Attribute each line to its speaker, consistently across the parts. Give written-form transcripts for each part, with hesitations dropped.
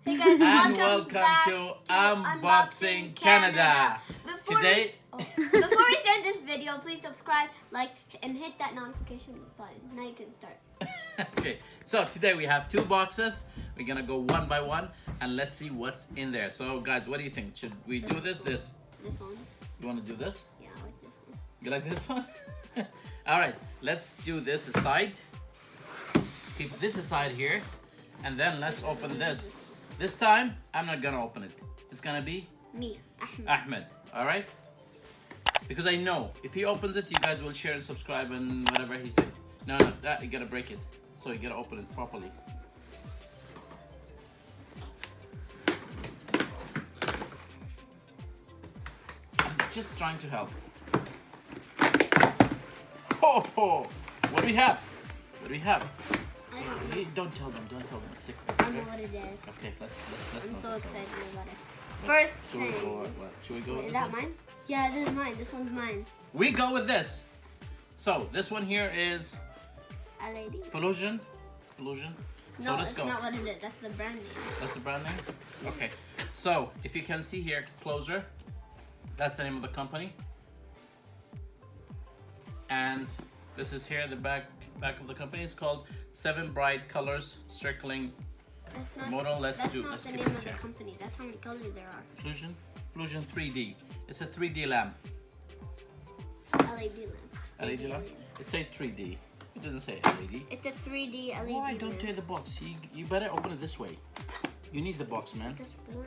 Speaker 1: Hey guys,
Speaker 2: And welcome to Unboxing Canada.
Speaker 1: Before
Speaker 2: Today,
Speaker 1: before we start this video, please subscribe, like, and hit that notification button. Now you can start.
Speaker 2: okay, so today we have two boxes. We're gonna go one by one and let's see what's in there. So guys, what do you think? Should we do this?
Speaker 1: This one.
Speaker 2: You wanna do this?
Speaker 1: Yeah, I like this one.
Speaker 2: You like this one? All right, let's do this aside. Keep this aside here. And then let's open this. This time, I'm not gonna open it. It's gonna be
Speaker 1: Me, Ahmed.
Speaker 2: Ahmed, all right? Because I know if he opens it, you guys will share and subscribe and whatever he said. No, that you gotta break it. So you gotta open it properly. I'm just trying to help. Oh, what do we have? What do we have?
Speaker 1: I don't know.
Speaker 2: Don't tell them. Don't tell them. It's a secret.
Speaker 1: I know what it is.
Speaker 2: Okay, let's
Speaker 1: I'm
Speaker 2: not
Speaker 1: so
Speaker 2: tell
Speaker 1: excited
Speaker 2: them.
Speaker 1: about it. First
Speaker 2: Should we
Speaker 1: thing.
Speaker 2: go? What? Should we go with
Speaker 1: Is
Speaker 2: this
Speaker 1: that
Speaker 2: one?
Speaker 1: mine? Yeah, this is mine. This one's mine.
Speaker 2: We go with this. So this one here is
Speaker 1: LED.
Speaker 2: Fusion. So
Speaker 1: No,
Speaker 2: let's
Speaker 1: that's
Speaker 2: go.
Speaker 1: not what it is. That's the brand name.
Speaker 2: That's the brand name? Okay. So if you can see here, closer, that's the name of the company. And this is here, the back of the company. It's called 7 Bright Colors Circling
Speaker 1: That's not.
Speaker 2: Model. Let's
Speaker 1: That's not
Speaker 2: keep
Speaker 1: the name
Speaker 2: this
Speaker 1: of the
Speaker 2: here.
Speaker 1: company. That's how many colors there are.
Speaker 2: Fusion 3D. It's a 3D lamp.
Speaker 1: LED lamp.
Speaker 2: LED lamp? It says 3D. It doesn't say LED.
Speaker 1: It's a 3D LED
Speaker 2: Why
Speaker 1: lamp.
Speaker 2: don't tear the box? You better open it this way. You need the box, man.
Speaker 1: Just one.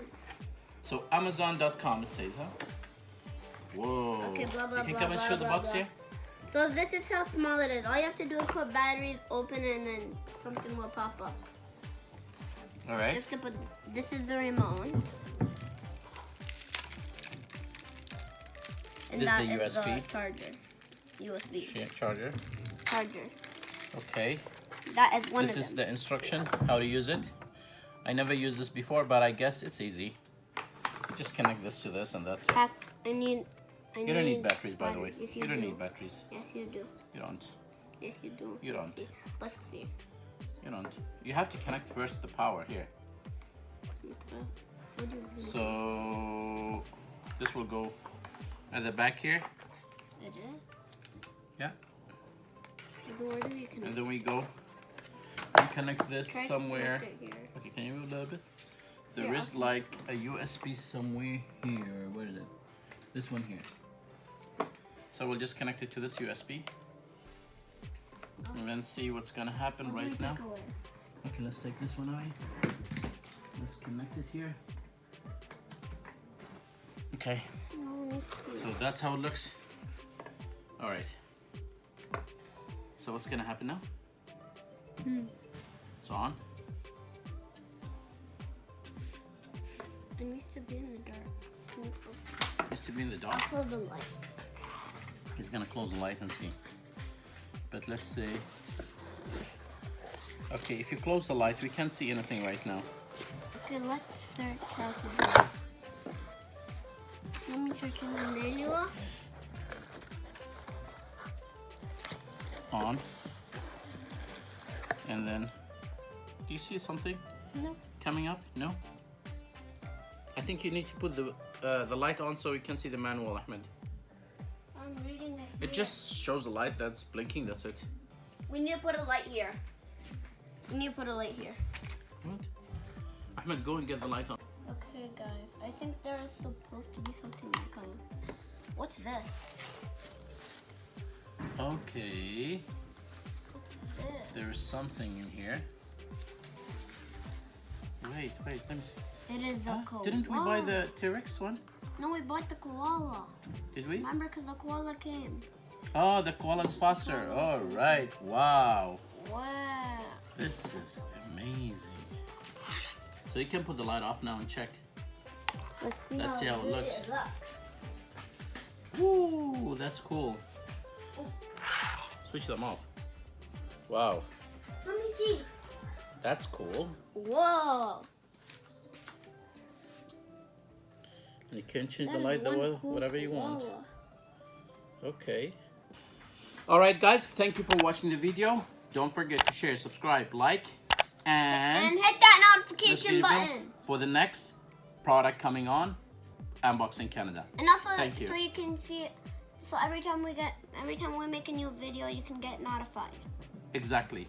Speaker 2: So Amazon.com it says, huh? Whoa.
Speaker 1: Okay, blah, blah,
Speaker 2: you can
Speaker 1: blah,
Speaker 2: come and
Speaker 1: blah,
Speaker 2: show the
Speaker 1: blah,
Speaker 2: box
Speaker 1: blah.
Speaker 2: here.
Speaker 1: So this is how small it is. All you have to do is put batteries, open, and then something will pop up.
Speaker 2: All right.
Speaker 1: Just to put. This is the remote. And
Speaker 2: This is
Speaker 1: that
Speaker 2: the
Speaker 1: is
Speaker 2: USB.
Speaker 1: the charger. USB
Speaker 2: Charger.
Speaker 1: charger.
Speaker 2: Okay.
Speaker 1: That is one
Speaker 2: This
Speaker 1: of
Speaker 2: is
Speaker 1: them.
Speaker 2: the instruction how to use it. I never used this before, but I guess it's easy. Just connect this to this, and that's it.
Speaker 1: You
Speaker 2: You don't need batteries, by the way.
Speaker 1: Yes,
Speaker 2: You don't need batteries.
Speaker 1: Yes, you do.
Speaker 2: You don't.
Speaker 1: Yes, you do.
Speaker 2: You don't.
Speaker 1: Let's see.
Speaker 2: You don't. You have to connect first the power here.
Speaker 1: What do you do?
Speaker 2: So this will go at the back here.
Speaker 1: It is?
Speaker 2: Yeah.
Speaker 1: So where do you connect?
Speaker 2: And then we go. We connect this
Speaker 1: Try to
Speaker 2: somewhere.
Speaker 1: connect it here.
Speaker 2: Okay, can you move a little bit? There
Speaker 1: Yeah,
Speaker 2: is like a USB somewhere here. Where is it? This one here. So we'll just connect it to this USB. And then see what's gonna happen
Speaker 1: What do we
Speaker 2: right now.
Speaker 1: take away?
Speaker 2: Okay, let's take this one away. Let's connect it here. Okay,
Speaker 1: No, let's see.
Speaker 2: so that's how it looks. All right. So what's gonna happen now? It's on.
Speaker 1: It needs to be in the dark.
Speaker 2: Used to be in the
Speaker 1: I'll
Speaker 2: dark.
Speaker 1: close the light.
Speaker 2: He's gonna close the light and see. But let's see. Okay, if you close the light, we can't see anything right now.
Speaker 1: Okay, let's search how to do it. Let me search in the manual.
Speaker 2: On. And then, do you see something
Speaker 1: No.
Speaker 2: coming up? No? I think you need to put the light on so you can see the manual, Ahmed.
Speaker 1: I'm reading it.
Speaker 2: It just shows the light that's blinking, that's it.
Speaker 1: We need to put a light here. We need to put a light here.
Speaker 2: What? Ahmed, go and get the light on.
Speaker 1: Okay, guys. I think there is supposed to be something coming. What's this?
Speaker 2: Okay,
Speaker 1: What's this?
Speaker 2: there's something in here. Wait, let me see.
Speaker 1: It is the koala.
Speaker 2: Didn't we buy the T-Rex one?
Speaker 1: No, we bought the koala.
Speaker 2: Did we?
Speaker 1: Remember, because the koala came.
Speaker 2: Oh, the koala's faster. All right. Wow.
Speaker 1: Wow.
Speaker 2: This is amazing. So you can put the light off now and check. Let's see how it
Speaker 1: good
Speaker 2: looks.
Speaker 1: looks.
Speaker 2: Woo, that's cool. Switch them off. Wow,
Speaker 1: Let me see.
Speaker 2: that's cool.
Speaker 1: Whoa.
Speaker 2: And you can change
Speaker 1: That
Speaker 2: the
Speaker 1: is
Speaker 2: light
Speaker 1: one cool
Speaker 2: whatever you want.
Speaker 1: koala.
Speaker 2: Okay. All right, guys. Thank you for watching the video. Don't forget to share, subscribe, like, And
Speaker 1: hit that
Speaker 2: let's
Speaker 1: notification
Speaker 2: give
Speaker 1: button.
Speaker 2: them for the next product coming on Unboxing Canada.
Speaker 1: And also,
Speaker 2: Thank you.
Speaker 1: so you can see, so every time we make a new video, you can get notified.
Speaker 2: Exactly.